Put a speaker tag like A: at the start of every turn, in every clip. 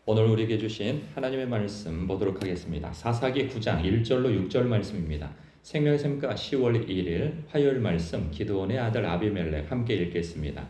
A: 오늘 우리에게 주신 하나님의 말씀 보도록 하겠습니다. 사사기 9장 1절로 6절 말씀입니다. 생명의 샘가 10월 1일 화요일 말씀 기드온의 아들 아비멜렉 함께 읽겠습니다.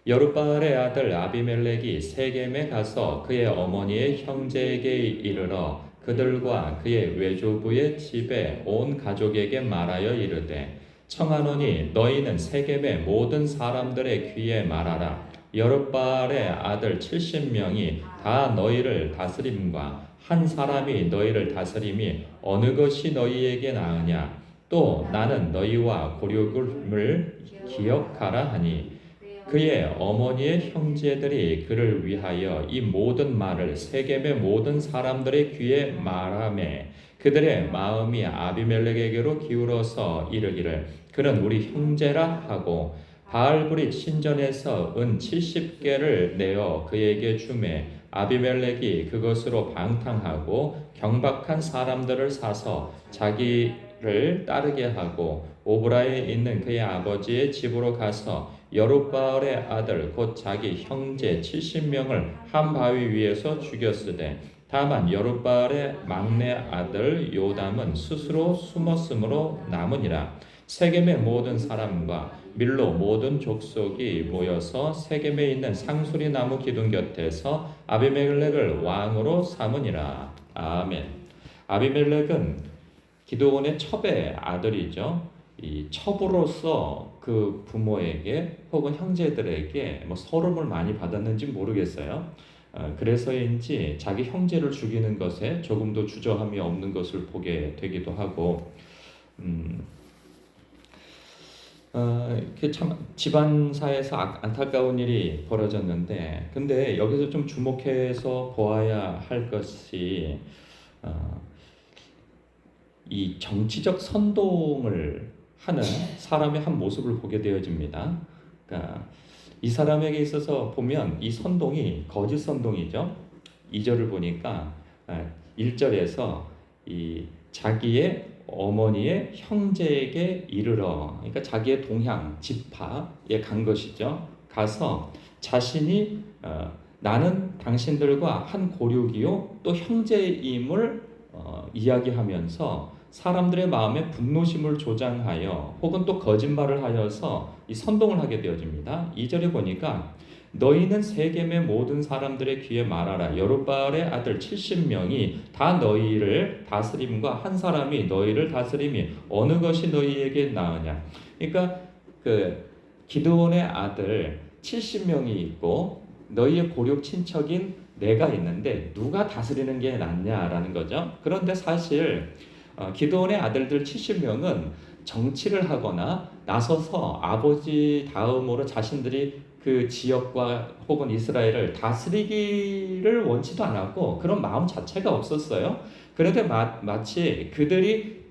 A: 여룻바알의 아들 아비멜렉이 세겜에 가서 그의 어머니의 형제에게 이르러 그들과 그의 외조부의 집에 온 가족에게 말하여 이르되 청하노니 너희는 세겜의 모든 사람들의 귀에 말하라. 여룻바알의 아들 70명이 다 너희를 다스림과 한 사람이 너희를 다스림이 어느 것이 너희에게 나으냐. 또 나는 너희와 고륙을 기억하라 하니 그의 어머니의 형제들이 그를 위하여 이 모든 말을 세겜의 모든 사람들의 귀에 말하매 그들의 마음이 아비멜렉에게로 기울어서 이르기를 그는 우리 형제라 하고 바알브릿 신전에서 은 70개를 내어 그에게 주매 아비멜렉이 그것으로 방탕하고 경박한 사람들을 사서 자기를 따르게 하고 오브라에 있는 그의 아버지의 집으로 가서 여룻바알의 아들 곧 자기 형제 70명을 한 바위 위에서 죽였으되 다만 여룻바알의 막내 아들 요담은 스스로 숨었으므로 남으니라. 세겜의 모든 사람과 밀로 모든 족속이 모여서 세겜에 있는 상수리 나무 기둥 곁에서 아비멜렉을 왕으로 삼으니라. 아멘. 아비멜렉은 기드온의 첩의 아들이죠. 이 첩으로서 그 부모에게 혹은 형제들에게 서름을 많이 받았는지 모르겠어요. 그래서인지 자기 형제를 죽이는 것에 조금도 주저함이 없는 것을 보게 되기도 하고, 이렇게 참 집안사에서 안타까운 일이 벌어졌는데, 근데 여기서 좀 주목해서 보아야 할 것이 이 정치적 선동을 하는 사람의 한 모습을 보게 되어집니다. 그러니까 이 사람에게 있어서 보면 이 선동이 거짓 선동이죠. 2절을 보니까 1절에서 이 자기의 어머니의 형제에게 이르러, 그러니까 자기의 동향 지파에 간 것이죠. 가서 자신이 나는 당신들과 한 고륙이요 또 형제임을 이야기하면서 사람들의 마음에 분노심을 조장하여 혹은 또 거짓말을 하여서 이 선동을 하게 되어집니다. 2절에 보니까 너희는 세겜의 모든 사람들의 귀에 말하라. 여룻바알의 아들 70명이 다 너희를 다스림과 한 사람이 너희를 다스림이 어느 것이 너희에게 나으냐. 그러니까 그 기드온의 아들 70명이 있고 너희의 고륙 친척인 내가 있는데 누가 다스리는 게 낫냐라는 거죠. 그런데 사실 기드온의 아들들 70명은 정치를 하거나 나서서 아버지 다음으로 자신들이 그 지역과 혹은 이스라엘을 다스리기를 원치도 않았고 그런 마음 자체가 없었어요. 그런데 마치 그들이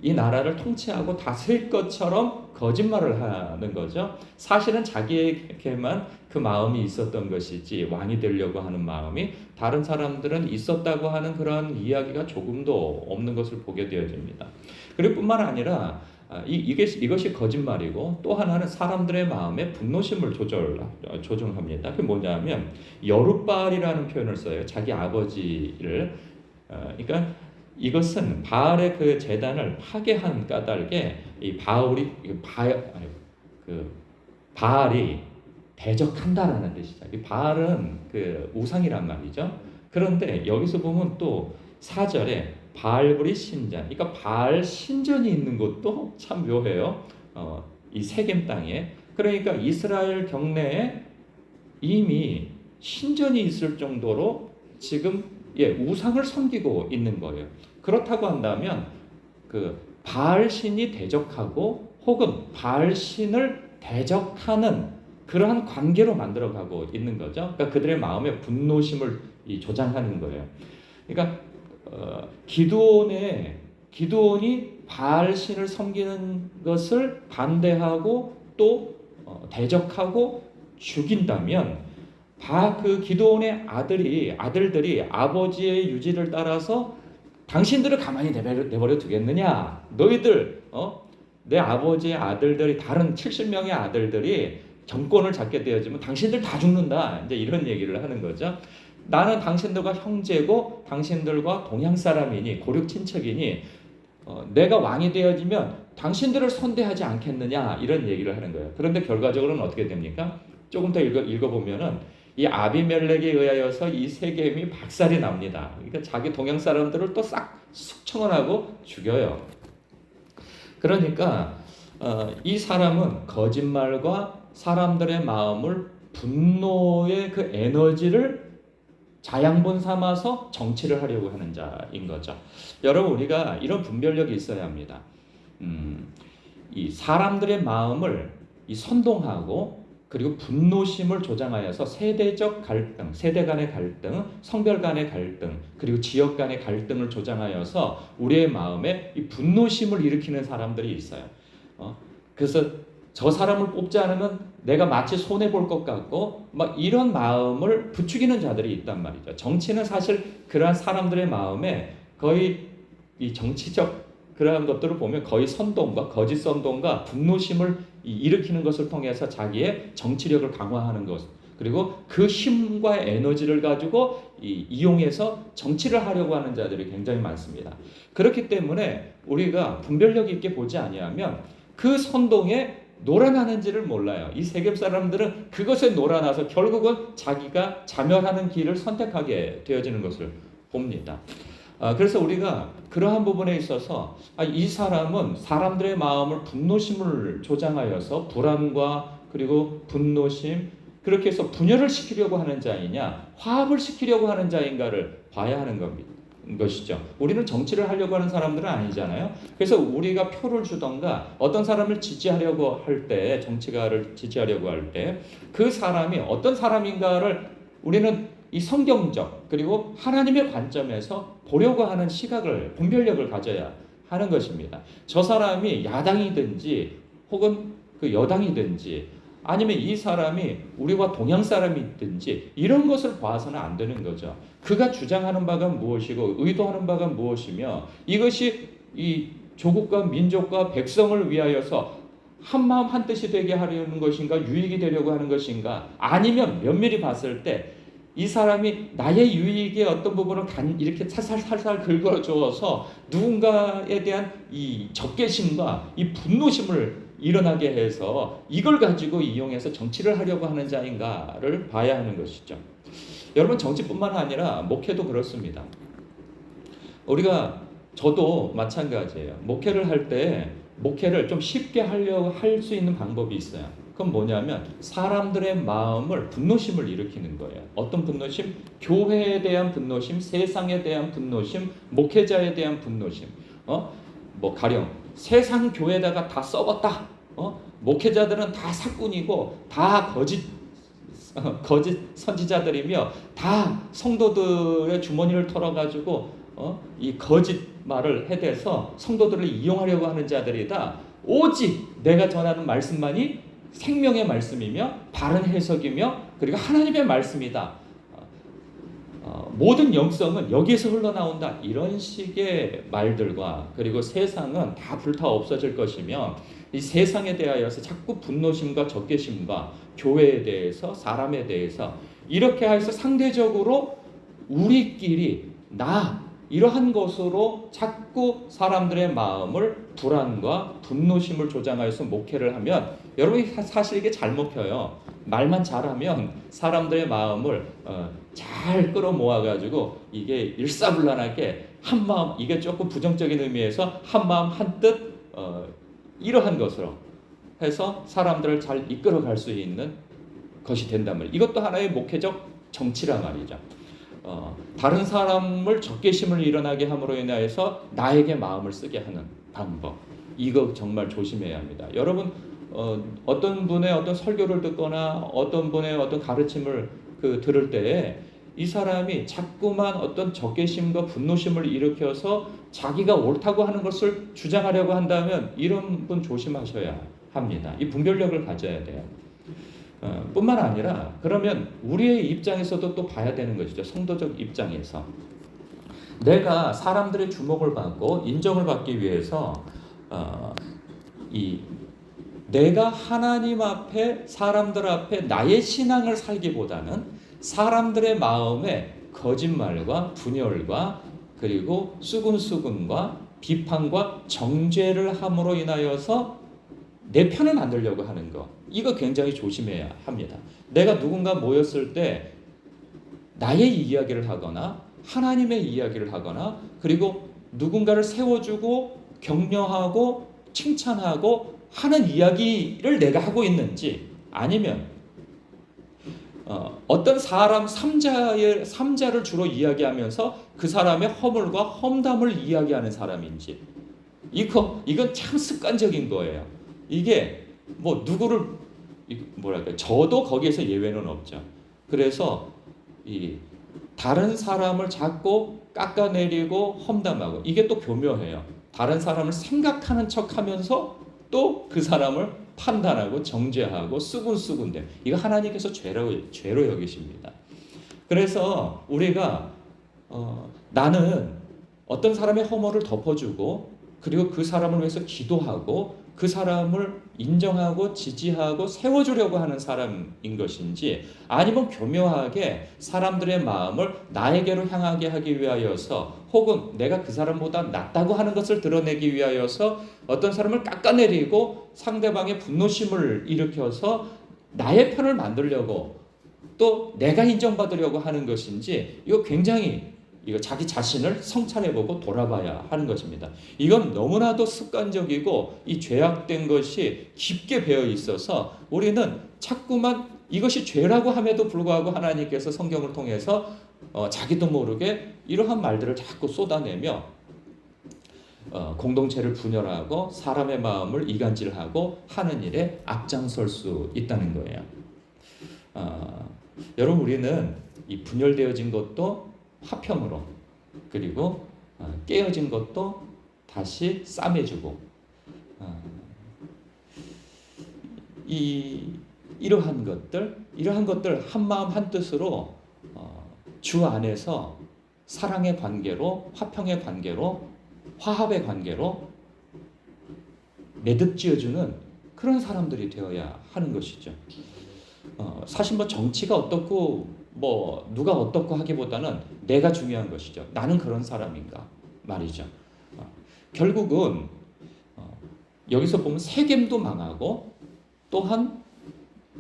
A: 이 나라를 통치하고 다스릴 것처럼 거짓말을 하는 거죠. 사실은 자기에게만 그 마음이 있었던 것이지 왕이 되려고 하는 마음이 다른 사람들은 있었다고 하는 그런 이야기가 조금도 없는 것을 보게 되어집니다. 그리고 뿐만 아니라 이것이 거짓말이고 또 하나는 사람들의 마음에 분노심을 조정합니다. 그게 뭐냐면 여룻바알이라는 표현을 써요. 자기 아버지를 그러니까 이것은 바알의 그 제단을 파괴한 까닭에 이 바알이 대적한다라는 뜻이죠. 이 바알은 그 우상이란 말이죠. 그런데 여기서 보면 또 4절에 바알브릿 신전, 그러니까 바알 신전이 있는 것도 참 묘해요. 이 세겜 땅에. 그러니까 이스라엘 경내에 이미 신전이 있을 정도로 지금 우상을 섬기고 있는 거예요. 그렇다고 한다면 그 바알 신이 대적하고 혹은 바알 신을 대적하는 그러한 관계로 만들어가고 있는 거죠. 그러니까 그들의 마음에 분노심을 조장하는 거예요. 그러니까 기드온이 바알 신을 섬기는 것을 반대하고 또 대적하고 죽인다면 그 기드온의 아들들이 아버지의 유지를 따라서 당신들을 가만히 내버려 두겠느냐? 너희들 내 아버지의 아들들이 다른 70명의 아들들이 정권을 잡게 되어지면 당신들 다 죽는다. 이제 이런 얘기를 하는 거죠. 나는 당신들과 형제고 당신들과 동양 사람이니 고륙 친척이니 내가 왕이 되어지면 당신들을 선대하지 않겠느냐 이런 얘기를 하는 거예요. 그런데 결과적으로는 어떻게 됩니까? 조금 더 읽어보면은 이 아비멜렉에 의하여서 이 세겜이 박살이 납니다. 그러니까 자기 동양 사람들을 또 싹 숙청하고 죽여요. 그러니까 이 사람은 거짓말과 사람들의 마음을 분노의 그 에너지를 자양분 삼아서 정치를 하려고 하는 자인 거죠. 여러분 우리가 이런 분별력이 있어야 합니다. 이 사람들의 마음을 선동하고 그리고 분노심을 조장하여서 세대적 갈등, 세대 간의 갈등, 성별 간의 갈등, 그리고 지역 간의 갈등을 조장하여서 우리의 마음에 이 분노심을 일으키는 사람들이 있어요. 그래서 저 사람을 뽑지 않으면 내가 마치 손해 볼 것 같고 막 이런 마음을 부추기는 자들이 있단 말이죠. 정치는 사실 그러한 사람들의 마음에 거의 이 정치적 그러한 것들을 보면 거의 선동과 거짓 선동과 분노심을 일으키는 것을 통해서 자기의 정치력을 강화하는 것, 그리고 그 힘과 에너지를 가지고 이용해서 정치를 하려고 하는 자들이 굉장히 많습니다. 그렇기 때문에 우리가 분별력 있게 보지 아니하면 그 선동에 놀아나는지를 몰라요. 이 세겜 사람들은 그것에 놀아나서 결국은 자기가 자멸하는 길을 선택하게 되어지는 것을 봅니다. 그래서 우리가 그러한 부분에 있어서 이 사람은 사람들의 마음을 분노심을 조장하여서 불안과 그리고 분노심 그렇게 해서 분열을 시키려고 하는 자이냐 화합을 시키려고 하는 자인가를 봐야 하는 것이죠. 우리는 정치를 하려고 하는 사람들은 아니잖아요. 그래서 우리가 표를 주던가 어떤 사람을 지지하려고 할 때, 정치가를 지지하려고 할 때 그 사람이 어떤 사람인가를 우리는 이 성경적 그리고 하나님의 관점에서 보려고 하는 시각을, 분별력을 가져야 하는 것입니다. 저 사람이 야당이든지 혹은 그 여당이든지 아니면 이 사람이 우리와 동양 사람이든지 이런 것을 봐서는 안 되는 거죠. 그가 주장하는 바가 무엇이고 의도하는 바가 무엇이며 이것이 이 조국과 민족과 백성을 위하여서 한마음 한뜻이 되게 하려는 것인가 유익이 되려고 하는 것인가 아니면 면밀히 봤을 때 이 사람이 나의 유익의 어떤 부분을 이렇게 살살 긁어주어서 누군가에 대한 이 적개심과 이 분노심을 일어나게 해서 이걸 가지고 이용해서 정치를 하려고 하는 자인가를 봐야 하는 것이죠. 여러분 정치뿐만 아니라 목회도 그렇습니다. 저도 마찬가지예요. 목회를 할 때 목회를 좀 쉽게 하려고 할 수 있는 방법이 있어요. 그건 뭐냐면 사람들의 마음을 분노심을 일으키는 거예요. 어떤 분노심? 교회에 대한 분노심, 세상에 대한 분노심, 목회자에 대한 분노심. 가령 세상 교회다가 다 썩었다. 목회자들은 다 사꾼이고 다 거짓 선지자들이며 다 성도들의 주머니를 털어가지고 이 거짓 말을 해대서 성도들을 이용하려고 하는 자들이다. 오직 내가 전하는 말씀만이 생명의 말씀이며 바른 해석이며 그리고 하나님의 말씀이다. 모든 영성은 여기에서 흘러나온다. 이런 식의 말들과 그리고 세상은 다 불타 없어질 것이며 이 세상에 대하여서 자꾸 분노심과 적개심과 교회에 대해서 사람에 대해서 이렇게 해서 상대적으로 우리끼리 이러한 것으로 자꾸 사람들의 마음을 불안과 분노심을 조장하여서 목회를 하면 여러분이 사실 이게 잘 먹혀요. 말만 잘하면 사람들의 마음을 잘 끌어모아가지고 이게 일사불란하게 한마음, 이게 조금 부정적인 의미에서 한마음 한뜻 이러한 것으로 해서 사람들을 잘 이끌어갈 수 있는 것이 된단 말이에요. 이것도 하나의 목회적 정치란 말이죠. 다른 사람을 적개심을 일어나게 함으로 인하여서 나에게 마음을 쓰게 하는 방법, 이거 정말 조심해야 합니다. 여러분 어떤 분의 어떤 설교를 듣거나 어떤 분의 어떤 가르침을 들을 때에 이 사람이 자꾸만 어떤 적개심과 분노심을 일으켜서 자기가 옳다고 하는 것을 주장하려고 한다면 이런 분 조심하셔야 합니다. 이 분별력을 가져야 돼요. 뿐만 아니라 그러면 우리의 입장에서도 또 봐야 되는 것이죠. 성도적 입장에서 내가 사람들의 주목을 받고 인정을 받기 위해서 이 내가 하나님 앞에 사람들 앞에 나의 신앙을 살기보다는 사람들의 마음에 거짓말과 분열과 그리고 수군수군과 비판과 정죄를 함으로 인하여서 내 편을 만들려고 하는 거, 이거 굉장히 조심해야 합니다. 내가 누군가 모였을 때 나의 이야기를 하거나 하나님의 이야기를 하거나 그리고 누군가를 세워주고 격려하고 칭찬하고 하는 이야기를 내가 하고 있는지, 아니면 어떤 사람 삼자를 주로 이야기하면서 그 사람의 허물과 험담을 이야기하는 사람인지, 이건 참 습관적인 거예요. 이게 뭐 누구를 뭐랄까, 저도 거기에서 예외는 없죠. 그래서 이 다른 사람을 자꾸 깎아내리고 험담하고, 이게 또 교묘해요. 다른 사람을 생각하는 척하면서 또 그 사람을 판단하고 정죄하고 수군수군대, 이거 하나님께서 죄로 여기십니다. 그래서 우리가 나는 어떤 사람의 허물을 덮어주고 그리고 그 사람을 위해서 기도하고 그 사람을 인정하고 지지하고 세워주려고 하는 사람인 것인지, 아니면 교묘하게 사람들의 마음을 나에게로 향하게 하기 위하여서, 혹은 내가 그 사람보다 낫다고 하는 것을 드러내기 위하여서 어떤 사람을 깎아내리고 상대방의 분노심을 일으켜서 나의 편을 만들려고 또 내가 인정받으려고 하는 것인지, 이거 굉장히 자기 자신을 성찰해보고 돌아봐야 하는 것입니다. 이건 너무나도 습관적이고 이 죄악된 것이 깊게 배어 있어서 우리는 자꾸만 이것이 죄라고 함에도 불구하고 하나님께서 성경을 통해서 자기도 모르게 이러한 말들을 자꾸 쏟아내며 공동체를 분열하고 사람의 마음을 이간질하고 하는 일에 앞장설 수 있다는 거예요. 여러분, 우리는 이 분열되어진 것도 화평으로, 그리고 깨어진 것도 다시 싸매주고, 이러한 것들 한마음 한뜻으로 주 안에서 사랑의 관계로, 화평의 관계로, 화합의 관계로 매듭지어주는 그런 사람들이 되어야 하는 것이죠. 사실 뭐 정치가 어떻고 뭐 누가 어떻고 하기보다는 내가 중요한 것이죠. 나는 그런 사람인가 말이죠. 결국은 여기서 보면 세겜도 망하고 또한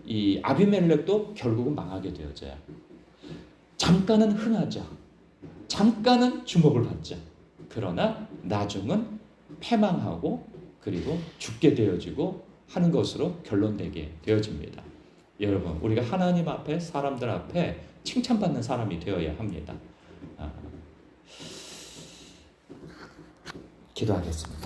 A: 이 아비멜렉도 결국은 망하게 되어져요. 잠깐은 흥하죠. 잠깐은 주목을 받죠. 그러나 나중은 패망하고 그리고 죽게 되어지고 하는 것으로 결론되게 되어집니다. 여러분, 우리가 하나님 앞에, 사람들 앞에 칭찬받는 사람이 되어야 합니다. 기도하겠습니다.